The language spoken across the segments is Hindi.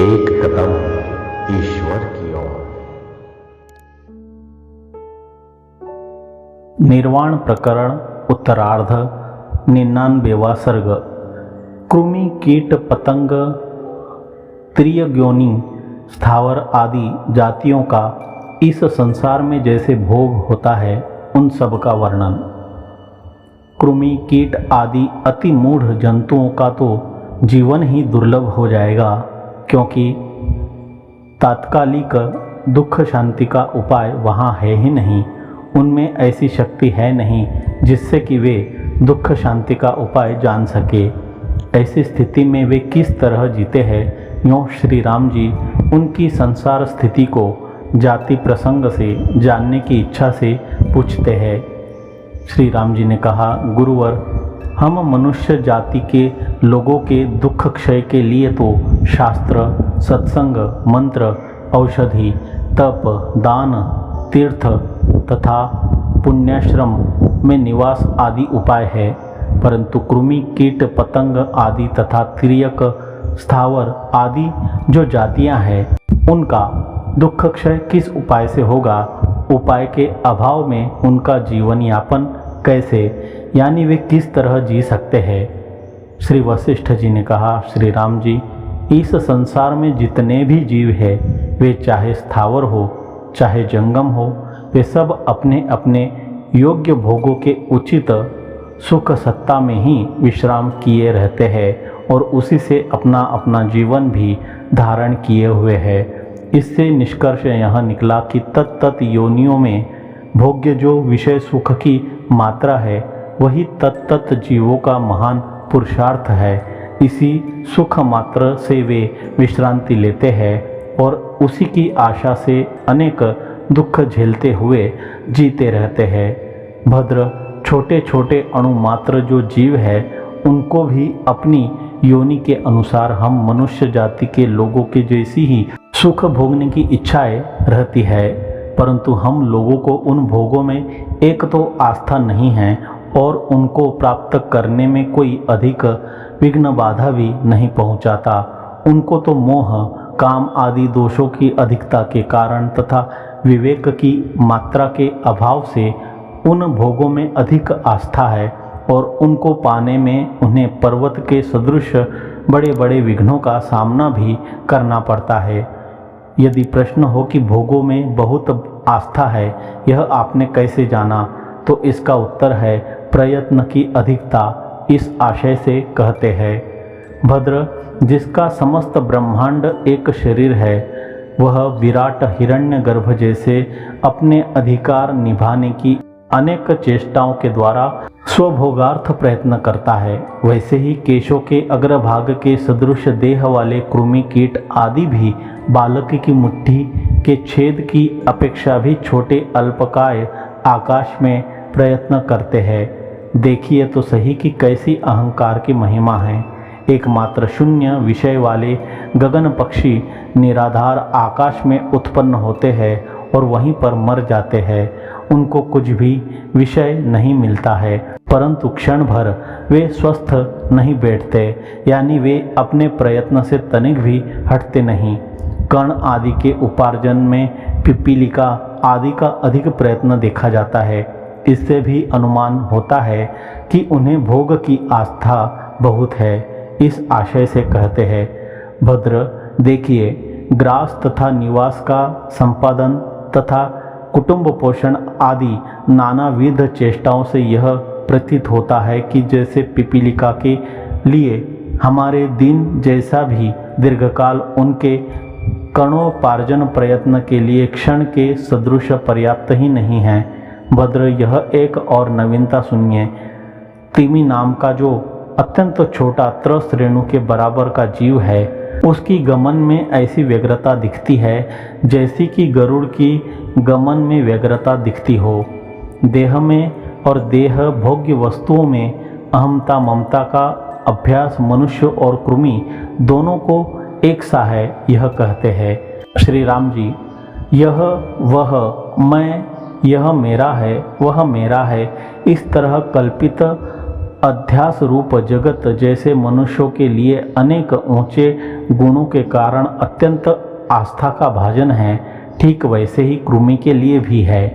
एक कदम ईश्वर की ओर। निर्वाण प्रकरण उत्तरार्ध 99वां सर्ग। कृमि कीट पतंग त्रियग्योनि स्थावर आदि जातियों का इस संसार में जैसे भोग होता है उन सब का वर्णन। कृमि कीट आदि अति मूढ़ जंतुओं का तो जीवन ही दुर्लभ हो जाएगा, क्योंकि तात्कालिक दुख शांति का उपाय वहाँ है ही नहीं। उनमें ऐसी शक्ति है नहीं जिससे कि वे दुख शांति का उपाय जान सके। ऐसी स्थिति में वे किस तरह जीते हैं, यों श्री राम जी उनकी संसार स्थिति को जाति प्रसंग से जानने की इच्छा से पूछते हैं। श्री राम जी ने कहा, गुरुवर, हम मनुष्य जाति के लोगों के दुख क्षय के लिए तो शास्त्र, सत्संग, मंत्र, औषधि, तप, दान, तीर्थ तथा पुण्याश्रम में निवास आदि उपाय है, परंतु कृमि कीट पतंग आदि तथा तिर्यक स्थावर आदि जो जातियां हैं उनका दुख क्षय किस उपाय से होगा? उपाय के अभाव में उनका जीवन यापन कैसे, यानी वे किस तरह जी सकते हैं? श्री वशिष्ठ जी ने कहा, श्री राम जी, इस संसार में जितने भी जीव हैं, वे चाहे स्थावर हो चाहे जंगम हो, वे सब अपने अपने योग्य भोगों के उचित सुख सत्ता में ही विश्राम किए रहते हैं और उसी से अपना अपना जीवन भी धारण किए हुए है। इससे निष्कर्ष यह निकला कि तत्त योनियों में भोग्य जो विषय सुख की मात्रा है वही तत्त जीवों का महान पुरुषार्थ है। इसी सुख मात्र से वे विश्रांति लेते हैं और उसी की आशा से अनेक दुख झेलते हुए जीते रहते हैं। भद्र छोटे छोटे अणु मात्र जो जीव है उनको भी अपनी योनि के अनुसार हम मनुष्य जाति के लोगों के जैसी ही सुख भोगने की इच्छाएं रहती है, परंतु हम लोगों को उन भोगों में एक तो आस्था नहीं है और उनको प्राप्त करने में कोई अधिक विघ्न बाधा भी नहीं पहुंचाता। उनको तो मोह, काम आदि दोषों की अधिकता के कारण तथा विवेक की मात्रा के अभाव से उन भोगों में अधिक आस्था है और उनको पाने में उन्हें पर्वत के सदृश बड़े बड़े विघ्नों का सामना भी करना पड़ता है। यदि प्रश्न हो कि भोगों में बहुत आस्था है, यह आपने कैसे जाना, तो इसका उत्तर है प्रयत्न की अधिकता। इस आशय से कहते हैं, भद्र, जिसका समस्त ब्रह्मांड एक शरीर है वह विराट हिरण्यगर्भ जैसे अपने अधिकार निभाने की अनेक चेष्टाओं के द्वारा स्वभोगार्थ प्रयत्न करता है। वैसे ही केशों के अग्रभाग के सदृश देह वाले कृमि कीट आदि भी बालक की मुट्ठी के छेद की अपेक्षा भी छोटे अल्पकाय आकाश में प्रयत्न करते हैं। देखिए तो सही कि कैसी अहंकार की महिमा है। एकमात्र शून्य विषय वाले गगन पक्षी निराधार आकाश में उत्पन्न होते हैं और वहीं पर मर जाते हैं। उनको कुछ भी विषय नहीं मिलता है, परंतु क्षण भर वे स्वस्थ नहीं बैठते, यानी वे अपने प्रयत्न से तनिक भी हटते नहीं। कण आदि के उपार्जन में पिपीलिका आदि का अधिक प्रयत्न देखा जाता है। इससे भी अनुमान होता है कि उन्हें भोग की आस्था बहुत है। इस आशय से कहते हैं, भद्र, देखिए, ग्रास तथा निवास का संपादन तथा कुटुंब पोषण आदि नानाविध चेष्टाओं से यह प्रतीत होता है कि जैसे पिपीलिका के लिए हमारे दिन जैसा भी दीर्घकाल उनके कणोपार्जन प्रयत्न के लिए क्षण के सदृश पर्याप्त ही नहीं है। भद्र, यह एक और नवीनता सुनिए। तिमी नाम का जो अत्यंत छोटा त्रस रेणु के बराबर का जीव है, उसकी गमन में ऐसी व्यग्रता दिखती है जैसी कि गरुड़ की गमन में व्यग्रता दिखती हो। देह में और देह भोग्य वस्तुओं में अहमता ममता का अभ्यास मनुष्य और कृमि दोनों को एक सा है, यह कहते हैं। श्री राम जी, यह वह, मैं, यह मेरा है, वह मेरा है, इस तरह कल्पित अध्यास रूप जगत जैसे मनुष्यों के लिए अनेक ऊंचे गुणों के कारण अत्यंत आस्था का भाजन है, ठीक वैसे ही कृमि के लिए भी है।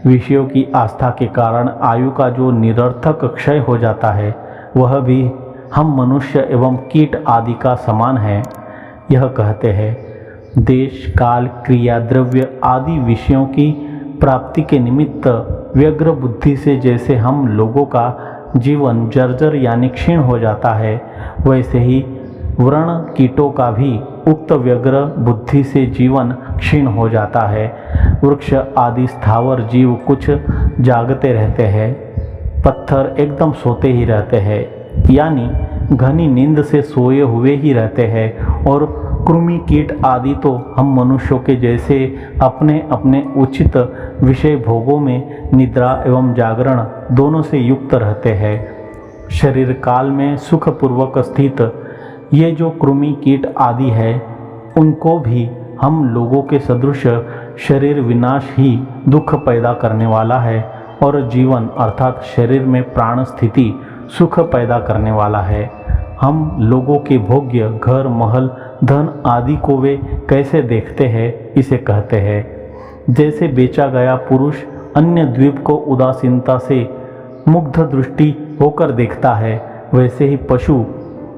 विषयों की आस्था के कारण आयु का जो निरर्थक क्षय हो जाता है, वह भी हम मनुष्य एवं कीट आदि का समान है। यह कहते हैं, देश काल क्रिया द्रव्य आदि विषयों की प्राप्ति के निमित्त व्यग्र बुद्धि से जैसे हम लोगों का जीवन जर्जर यानी क्षीण हो जाता है, वैसे ही व्रण कीटों का भी उक्त व्यग्र बुद्धि से जीवन क्षीण हो जाता है। वृक्ष आदि स्थावर जीव कुछ जागते रहते हैं, पत्थर एकदम सोते ही रहते हैं, यानी घनी नींद से सोए हुए ही रहते हैं, और कृमि कीट आदि तो हम मनुष्यों के जैसे अपने अपने उचित विषय भोगों में निद्रा एवं जागरण दोनों से युक्त रहते हैं। शरीर काल में सुखपूर्वक स्थित ये जो कृमि कीट आदि है, उनको भी हम लोगों के सदृश शरीर विनाश ही दुख पैदा करने वाला है, और जीवन अर्थात शरीर में प्राण स्थिति सुख पैदा करने वाला है। हम लोगों के भोग्य घर महल धन आदि को वे कैसे देखते हैं, इसे कहते हैं। जैसे बेचा गया पुरुष अन्य द्वीप को उदासीनता से मुग्ध दृष्टि होकर देखता है, वैसे ही पशु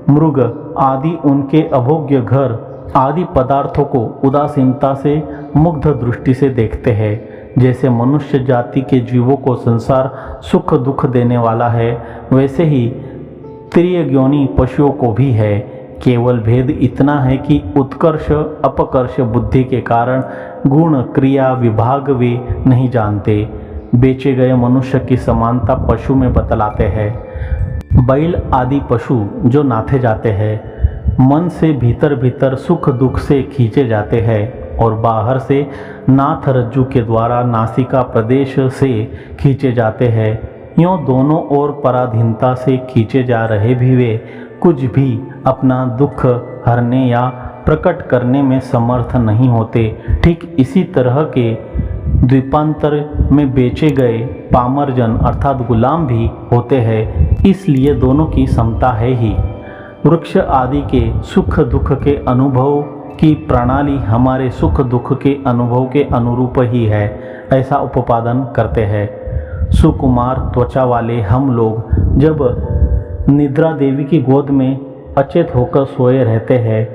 मृग आदि उनके अभोग्य घर आदि पदार्थों को उदासीनता से मुग्ध दृष्टि से देखते हैं। जैसे मनुष्य जाति के जीवों को संसार सुख दुख देने वाला है, वैसे ही त्रियज्ञोनि पशुओं को भी है। केवल भेद इतना है कि उत्कर्ष अपकर्ष बुद्धि के कारण गुण क्रिया विभाग वे नहीं जानते। बेचे गए मनुष्य की समानता पशु में बतलाते हैं। बैल आदि पशु जो नाथे जाते हैं, मन से भीतर भीतर सुख दुख से खींचे जाते हैं, और बाहर से नाथ रज्जु के द्वारा नासिका प्रदेश से खींचे जाते हैं। यों दोनों ओर पराधीनता से खींचे जा रहे भी वे कुछ भी अपना दुख हरने या प्रकट करने में समर्थ नहीं होते। ठीक इसी तरह के द्वीपांतर में बेचे गए पामरजन अर्थात गुलाम भी होते हैं, इसलिए दोनों की समता है ही। वृक्ष आदि के सुख दुख के अनुभव की प्रणाली हमारे सुख दुख के अनुभव के अनुरूप ही है, ऐसा उपादन करते हैं। सुकुमार त्वचा वाले हम लोग जब निद्रा देवी की गोद में अचेत होकर सोए रहते हैं,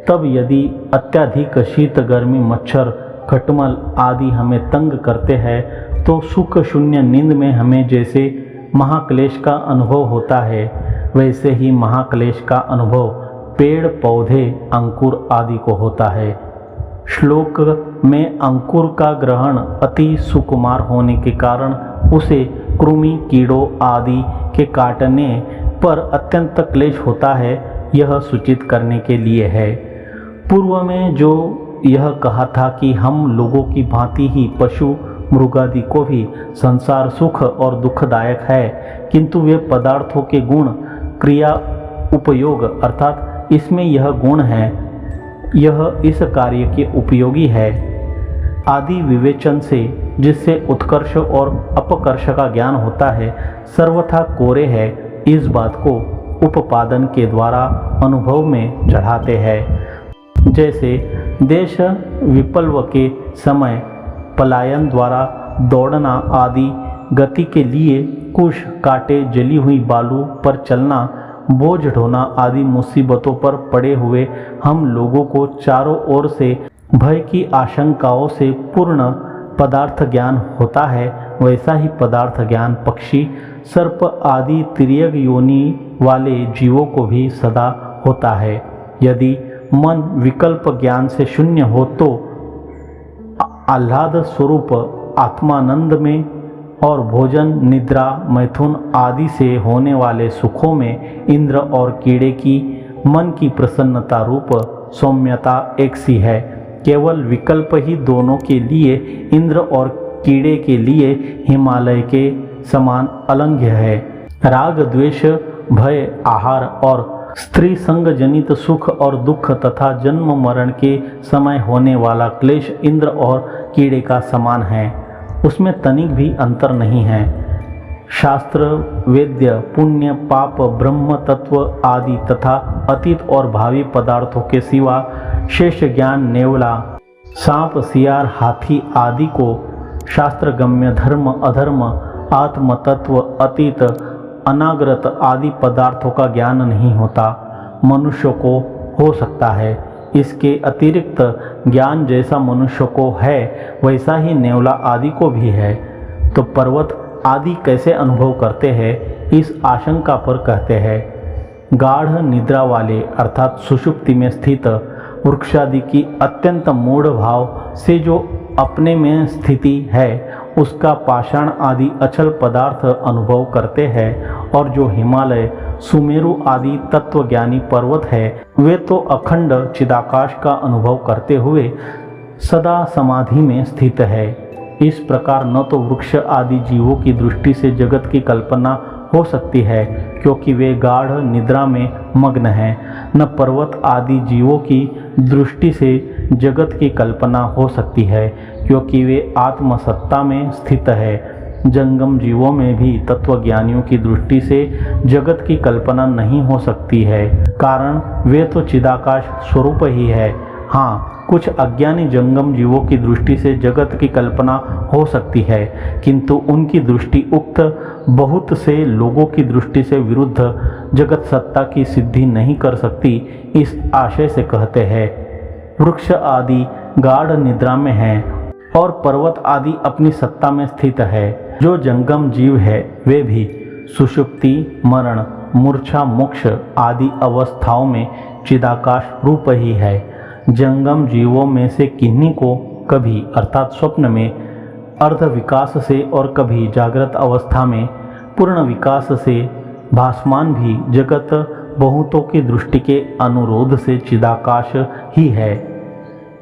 तब यदि अत्यधिक शीत गर्मी मच्छर खटमल आदि हमें तंग करते हैं, तो सुख शून्य नींद में हमें जैसे महाक्लेश का अनुभव होता है, वैसे ही महाक्लेश का अनुभव पेड़ पौधे अंकुर आदि को होता है। श्लोक में अंकुर का ग्रहण अति सुकुमार होने के कारण उसे कृमि कीड़ों आदि के काटने पर अत्यंत क्लेश होता है, यह सूचित करने के लिए है। पूर्व में जो यह कहा था कि हम लोगों की भांति ही पशु मृगादि को भी संसार सुख और दुखदायक है, किंतु वे पदार्थों के गुण क्रिया उपयोग अर्थात इसमें यह गुण है, यह इस कार्य के उपयोगी है आदि विवेचन से जिससे उत्कर्ष और अपकर्ष का ज्ञान होता है, सर्वथा कोरे है, इस बात को उपादन के द्वारा अनुभव में चढ़ाते हैं। जैसे देश विप्लव के समय पलायन द्वारा दौड़ना आदि गति के लिए कुश काटे जली हुई बालू पर चलना बोझ ढोना आदि मुसीबतों पर पड़े हुए हम लोगों को चारों ओर से भय की आशंकाओं से पूर्ण पदार्थ ज्ञान होता है, वैसा ही पदार्थ ज्ञान पक्षी सर्प आदि तिर्यक योनि वाले जीवों को भी सदा होता है। यदि मन विकल्प ज्ञान से शून्य हो तो आह्लाद स्वरूप आत्मानंद में और भोजन निद्रा मैथुन आदि से होने वाले सुखों में इंद्र और कीड़े की मन की प्रसन्नता रूप सौम्यता एक सी है। केवल विकल्प ही दोनों के लिए इंद्र और कीड़े के लिए हिमालय के समान अलंघ्य है। राग द्वेष भय आहार और स्त्री संग जनित सुख और दुख तथा जन्म मरण के समय होने वाला क्लेश इंद्र और कीड़े का समान है, उसमें तनिक भी अंतर नहीं है। शास्त्र, वेद्य, पुण्य, पाप, ब्रह्म तत्व आदि तथा अतीत और भावी पदार्थों के सिवा शेष ज्ञान, नेवला, सांप, सियार, हाथी आदि को शास्त्रगम्य धर्म, अधर्म, आत्म तत्व, अतीत, अनागत आदि पदार्थों का ज्ञान नहीं होता। मनुष्य को हो सकता है। इसके अतिरिक्त ज्ञान जैसा मनुष्य को है वैसा ही नेवला आदि को भी है। तो पर्वत आदि कैसे अनुभव करते हैं, इस आशंका पर कहते हैं गाढ़ निद्रा वाले अर्थात सुषुप्ति में स्थित वृक्षादि की अत्यंत मूढ़ भाव से जो अपने में स्थिति है उसका पाषाण आदि अचल पदार्थ अनुभव करते हैं, और जो हिमालय, सुमेरु आदि तत्वज्ञानी पर्वत है वे तो अखंड चिदाकाश का अनुभव करते हुए सदा समाधि में स्थित है। इस प्रकार न तो वृक्ष आदि जीवों की दृष्टि से जगत की कल्पना हो सकती है क्योंकि वे गाढ़ निद्रा में मग्न हैं, न पर्वत आदि जीवों की दृष्टि से जगत की कल्पना हो सकती है क्योंकि वे आत्मसत्ता में स्थित है। जंगम जीवों में भी तत्वज्ञानियों की दृष्टि से जगत की कल्पना नहीं हो सकती है, कारण वे तो चिदाकाश स्वरूप ही है। हाँ, कुछ अज्ञानी जंगम जीवों की दृष्टि से जगत की कल्पना हो सकती है, किंतु उनकी दृष्टि उक्त बहुत से लोगों की दृष्टि से विरुद्ध जगत सत्ता की सिद्धि नहीं कर सकती। इस आशय से कहते हैं वृक्ष आदि गाढ़ निद्रा में हैं और पर्वत आदि अपनी सत्ता में स्थित है। जो जंगम जीव है वे भी सुषुप्ति, मरण, मूर्छा, मोक्ष आदि अवस्थाओं में चिदाकाश रूप ही है। जंगम जीवों में से किन्हीं को कभी अर्थात स्वप्न में अर्ध विकास से और कभी जागृत अवस्था में पूर्ण विकास से भासमान भी जगत बहुतों की दृष्टि के अनुरोध से चिदाकाश ही है।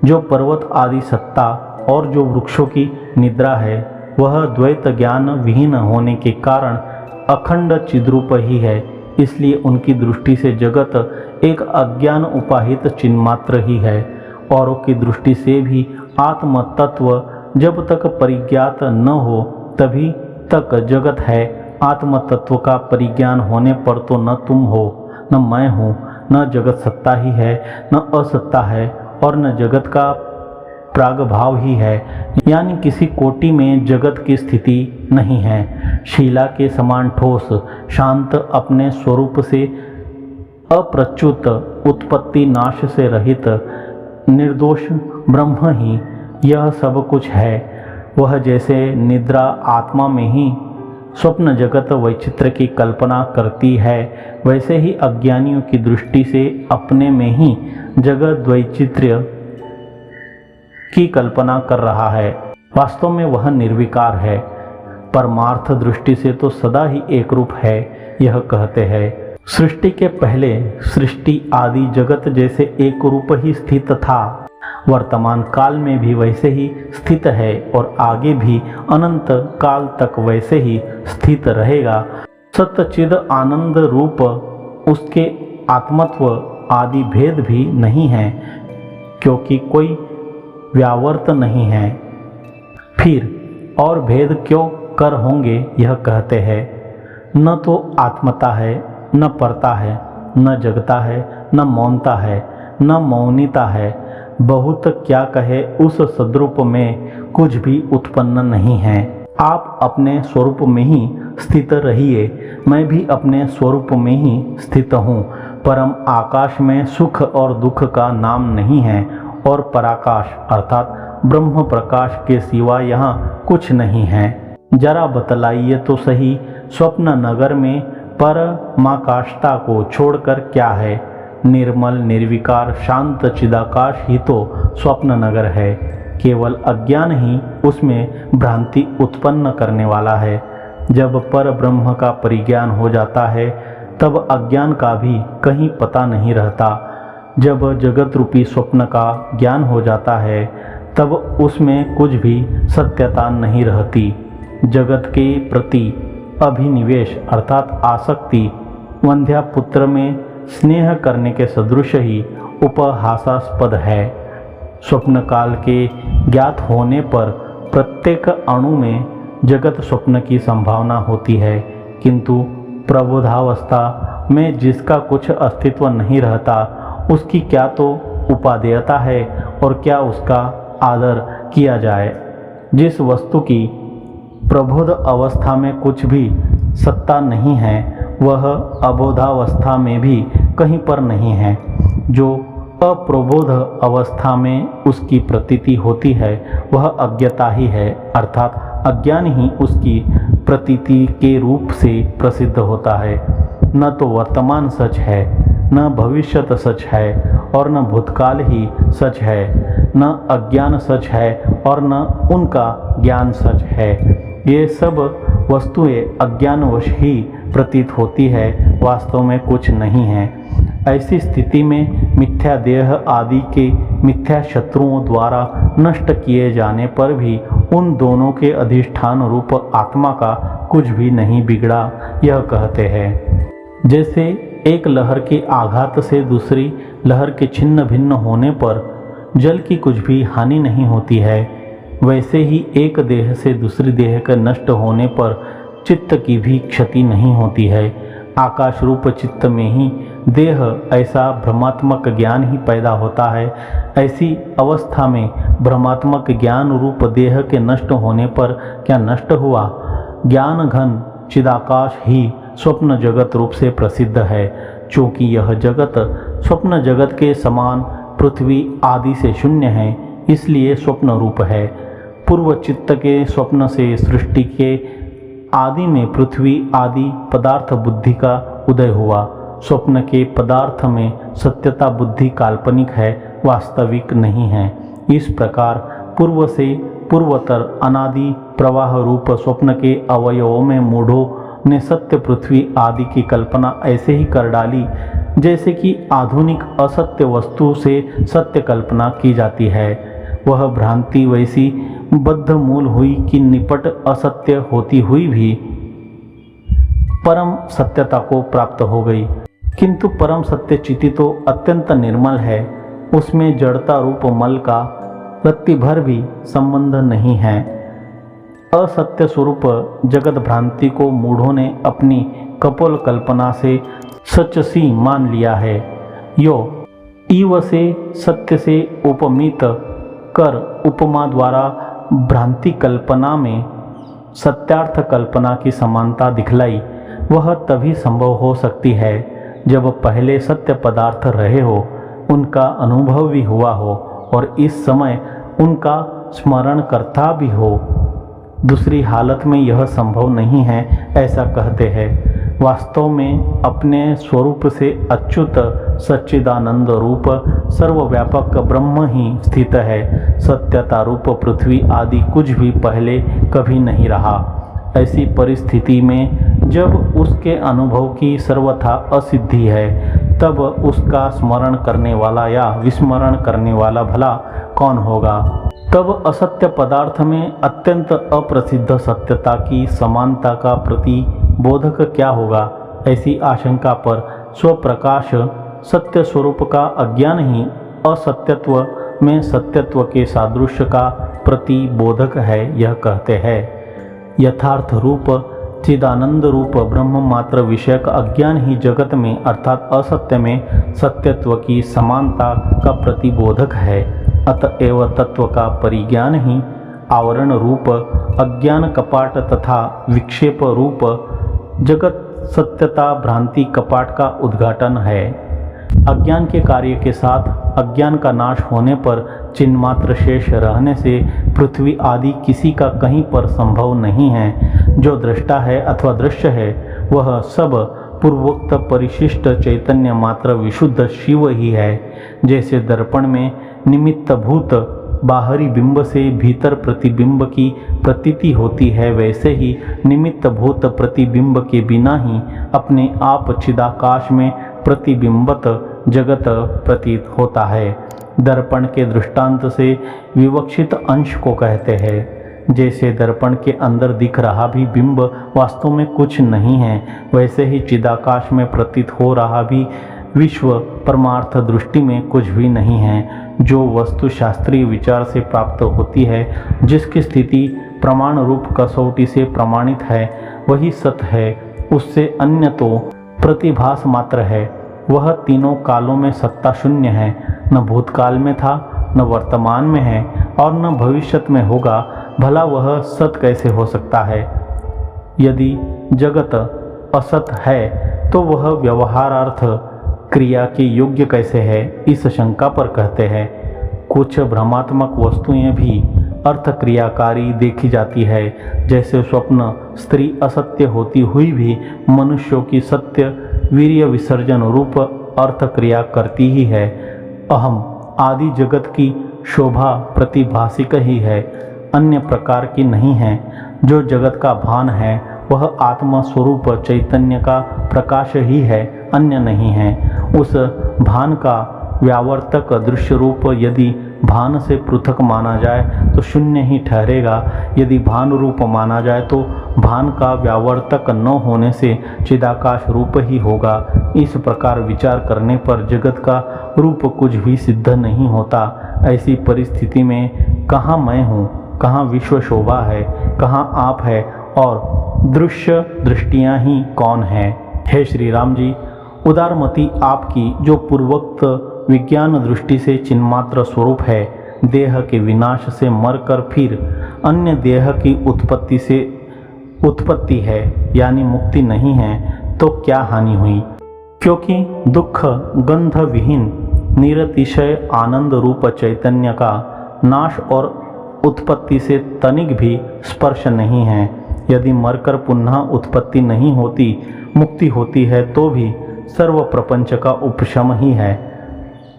जो पर्वत आदि सत्ता और जो वृक्षों की निद्रा है वह द्वैत ज्ञान विहीन होने के कारण अखंड चिद्रूप ही है, इसलिए उनकी दृष्टि से जगत एक अज्ञान उपाहित चिन्मात्र ही है। औरों की दृष्टि से भी आत्म तत्व जब तक परिज्ञात न हो तभी तक जगत है। आत्म तत्व का परिज्ञान होने पर तो न तुम हो, न मैं हूँ, न जगत सत्ता ही है, न असत्ता है और न जगत का प्रागभाव ही है, यानी किसी कोटि में जगत की स्थिति नहीं है। शीला के समान ठोस, शांत, अपने स्वरूप से अप्रच्युत, उत्पत्ति नाश से रहित, निर्दोष ब्रह्म ही यह सब कुछ है। वह जैसे निद्रा आत्मा में ही स्वप्न जगत वैचित्र की कल्पना करती है, वैसे ही अज्ञानियों की दृष्टि से अपने में ही जगत वैचित्र्य की कल्पना कर रहा है। वास्तव में वह निर्विकार है, परमार्थ दृष्टि से तो सदा ही एक रूप है। यह कहते हैं सृष्टि के पहले सृष्टि आदि जगत जैसे एक रूप ही स्थित था, वर्तमान काल में भी वैसे ही स्थित है और आगे भी अनंत काल तक वैसे ही स्थित रहेगा। सच्चिद आनंद रूप उसके आत्मत्व आदि भेद भी नहीं है क्योंकि कोई व्यावर्त नहीं है। फिर और भेद क्यों कर होंगे, यह कहते हैं न तो आत्मता है, न परता है, न जगता है, न मौनता है, न मौनिता है। बहुत क्या कहे, उस सद्रूप में कुछ भी उत्पन्न नहीं है। आप अपने स्वरूप में ही स्थित रहिए, मैं भी अपने स्वरूप में ही स्थित हूँ। परम आकाश में सुख और दुख का नाम नहीं है और पराकाश अर्थात ब्रह्म प्रकाश के सिवा यहाँ कुछ नहीं है। जरा बतलाइए तो सही, स्वप्न नगर में परमाकाशता को छोड़कर क्या है? निर्मल निर्विकार शांत चिदाकाश ही तो स्वप्न नगर है। केवल अज्ञान ही उसमें भ्रांति उत्पन्न करने वाला है। जब पर ब्रह्म का परिज्ञान हो जाता है तब अज्ञान का भी कहीं पता नहीं रहता। जब जगत रूपी स्वप्न का ज्ञान हो जाता है तब उसमें कुछ भी सत्यता नहीं रहती। जगत के प्रति अभिनिवेश अर्थात आसक्ति वंध्या पुत्र में स्नेह करने के सदृश ही उपहासास्पद है। स्वप्न काल के ज्ञात होने पर प्रत्येक अणु में जगत स्वप्न की संभावना होती है, किंतु प्रबोधावस्था में जिसका कुछ अस्तित्व नहीं रहता उसकी क्या तो उपादेयता है और क्या उसका आदर किया जाए। जिस वस्तु की प्रबोध अवस्था में कुछ भी सत्ता नहीं है वह अबोधावस्था में भी कहीं पर नहीं है। जो अप्रबोध अवस्था में उसकी प्रतीति होती है वह अज्ञता ही है, अर्थात अज्ञान ही उसकी प्रतीति के रूप से प्रसिद्ध होता है। न तो वर्तमान सच है, न भविष्यत सच है और न भूतकाल ही सच है, न अज्ञान सच है और न उनका ज्ञान सच है। ये सब वस्तुएं अज्ञानवश ही प्रतीत होती है, वास्तव में कुछ नहीं है। ऐसी स्थिति में मिथ्या देह आदि के मिथ्या शत्रुओं द्वारा नष्ट किए जाने पर भी उन दोनों के अधिष्ठान रूप आत्मा का कुछ भी नहीं बिगड़ा, यह कहते हैं। जैसे एक लहर के आघात से दूसरी लहर के छिन्न भिन्न होने पर जल की कुछ भी हानि नहीं होती है, वैसे ही एक देह से दूसरी देह के नष्ट होने पर चित्त की भी क्षति नहीं होती है। आकाश रूप चित्त में ही देह ऐसा भ्रमात्मक ज्ञान ही पैदा होता है। ऐसी अवस्था में भ्रमात्मक ज्ञान रूप देह के नष्ट होने पर क्या नष्ट हुआ? ज्ञान घन चिदाकाश ही स्वप्न जगत रूप से प्रसिद्ध है। चूँकि यह जगत स्वप्न जगत के समान पृथ्वी आदि से शून्य है, इसलिए स्वप्न रूप है। पूर्व चित्त के स्वप्न से सृष्टि के आदि में पृथ्वी आदि पदार्थ बुद्धि का उदय हुआ। स्वप्न के पदार्थ में सत्यता बुद्धि काल्पनिक है, वास्तविक नहीं है। इस प्रकार पूर्व से पूर्वतर अनादि प्रवाह रूप स्वप्न के अवयवों में मूढ़ों ने सत्य पृथ्वी आदि की कल्पना ऐसे ही कर डाली जैसे कि आधुनिक असत्य वस्तु से सत्य कल्पना की जाती है। वह भ्रांति वैसी बद्ध मूल हुई कि निपट असत्य होती हुई भी परम सत्यता को प्राप्त हो गई। किंतु परम सत्य चिति तो अत्यंत निर्मल है, उसमें जड़ता रूप मल का रत्ती भर भी संबंध नहीं है। असत्य स्वरूप जगत भ्रांति को मूढ़ों ने अपनी कपोल कल्पना से सच सी मान लिया है। यो ईव से सत्य से उपमित कर उपमा द्वारा भ्रांति कल्पना में सत्यार्थ कल्पना की समानता दिखलाई। वह तभी संभव हो सकती है जब पहले सत्य पदार्थ रहे हो, उनका अनुभव भी हुआ हो और इस समय उनका स्मरण करता भी हो। दूसरी हालत में यह संभव नहीं है, ऐसा कहते हैं। वास्तव में अपने स्वरूप से अच्युत सच्चिदानंद रूप सर्वव्यापक ब्रह्म ही स्थित है। सत्यता रूप पृथ्वी आदि कुछ भी पहले कभी नहीं रहा। ऐसी परिस्थिति में जब उसके अनुभव की सर्वथा असिद्धि है, तब उसका स्मरण करने वाला या विस्मरण करने वाला भला कौन होगा? तब असत्य पदार्थ में अत्यंत अप्रसिद्ध सत्यता की समानता का प्रतिबोधक क्या होगा? ऐसी आशंका पर स्वप्रकाश सत्य स्वरूप का अज्ञान ही असत्यत्व में सत्यत्व के सादृश्य का प्रतिबोधक है, यह कहते हैं। यथार्थ रूप चिदानंद रूप ब्रह्म मात्र विषयक अज्ञान ही जगत में अर्थात असत्य में सत्यत्व की समानता का प्रतिबोधक है। अतएव तत्व का परिज्ञान ही आवरण रूप अज्ञान कपाट तथा विक्षेप रूप जगत सत्यता भ्रांति कपाट का उद्घाटन है। अज्ञान के कार्य के साथ अज्ञान का नाश होने पर चिन्मात्र शेष रहने से पृथ्वी आदि किसी का कहीं पर संभव नहीं है। जो दृष्टा है अथवा दृश्य है वह सब पूर्वोक्त परिशिष्ट चैतन्य मात्र विशुद्ध शिव ही है। जैसे दर्पण में निमित्तभूत बाहरी बिंब से भीतर प्रतिबिंब की प्रतीति होती है, वैसे ही निमित्तभूत प्रतिबिंब के बिना ही अपने आप चिदाकाश में प्रतिबिंबत जगत प्रतीत होता है। दर्पण के दृष्टांत से विवक्षित अंश को कहते हैं। जैसे दर्पण के अंदर दिख रहा भी बिंब वास्तव में कुछ नहीं है, वैसे ही चिदाकाश में प्रतीत हो रहा भी विश्व परमार्थ दृष्टि में कुछ भी नहीं है। जो वस्तु शास्त्रीय विचार से प्राप्त होती है, जिसकी स्थिति प्रमाण रूप कसौटी से प्रमाणित है वही सत्य है, उससे अन्य तो प्रतिभास मात्र है। वह तीनों कालों में सत्ता शून्य है, न भूतकाल में था, न वर्तमान में है और न भविष्य में होगा। भला वह सत्य कैसे हो सकता है? यदि जगत असत है तो वह व्यवहारार्थ क्रिया के योग्य कैसे है, इस शंका पर कहते हैं कुछ भ्रमात्मक वस्तुएं भी अर्थ क्रियाकारी देखी जाती है। जैसे स्वप्न स्त्री असत्य होती हुई भी मनुष्यों की सत्य वीर्य विसर्जन रूप अर्थ क्रिया करती ही है। अहम आदि जगत की शोभा प्रतिभासिक ही है, अन्य प्रकार की नहीं है। जो जगत का भान है वह आत्मा स्वरूप चैतन्य का प्रकाश ही है, अन्य नहीं है। उस भान का व्यावर्तक दृश्य रूप यदि भान से पृथक माना जाए तो शून्य ही ठहरेगा, यदि भान रूप माना जाए तो भान का व्यावर्तक न होने से चिदाकाश रूप ही होगा। इस प्रकार विचार करने पर जगत का रूप कुछ भी सिद्ध नहीं होता। ऐसी परिस्थिति में कहाँ मैं हूँ, कहाँ विश्व शोभा है, कहाँ आप है और दृश्य दृष्टियाँ ही कौन है? हे श्री राम जी, उदारमति आपकी जो पूर्वोक्त विज्ञान दृष्टि से चिन्मात्र स्वरूप है, देह के विनाश से मरकर फिर अन्य देह की उत्पत्ति है, यानी मुक्ति नहीं है, तो क्या हानि हुई? क्योंकि दुख गंध विहीन निरतिशय आनंद रूप चैतन्य का नाश और उत्पत्ति से तनिक भी स्पर्श नहीं है। यदि मरकर पुनः उत्पत्ति नहीं होती, मुक्ति होती है तो भी सर्व प्रपंच का उपशम ही है।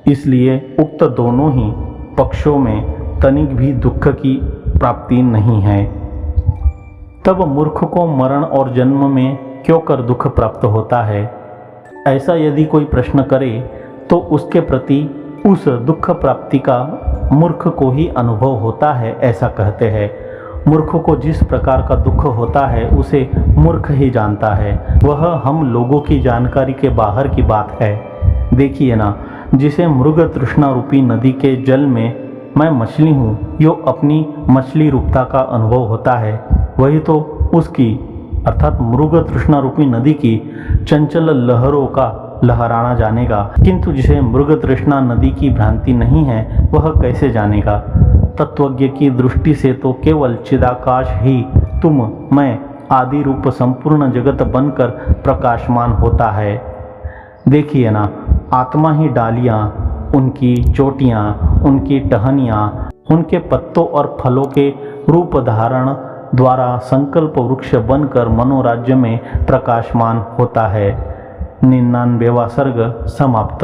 इसलिए उक्त दोनों ही पक्षों में तनिक भी दुख की प्राप्ति नहीं है। तब मूर्ख को मरण और जन्म में क्यों कर दुख प्राप्त होता है? ऐसा यदि कोई प्रश्न करे तो उसके प्रति उस दुख प्राप्ति का मूर्ख को ही अनुभव होता है, ऐसा कहते हैं। मूर्ख को जिस प्रकार का दुख होता है उसे मूर्ख ही जानता है, वह हम लोगों की जानकारी के बाहर की बात है। देखिए ना, जिसे मृग तृष्णा रूपी नदी के जल में मैं मछली हूँ यो अपनी मछली रूपता का अनुभव होता है, वही तो उसकी अर्थात मृग तृष्णा रूपी नदी की चंचल लहरों का लहराना जानेगा। किंतु जिसे मृग तृष्णा नदी की भ्रांति नहीं है वह कैसे जानेगा? तत्वज्ञ की दृष्टि से तो केवल चिदाकाश ही तुम मैं आदि रूप संपूर्ण जगत बनकर प्रकाशमान होता है। देखिए ना, आत्मा ही डालियाँ, उनकी चोटियाँ, उनकी टहनियाँ, उनके पत्तों और फलों के रूप धारण द्वारा संकल्प वृक्ष बनकर मनोराज्य में प्रकाशमान होता है। 99वां सर्ग समाप्त।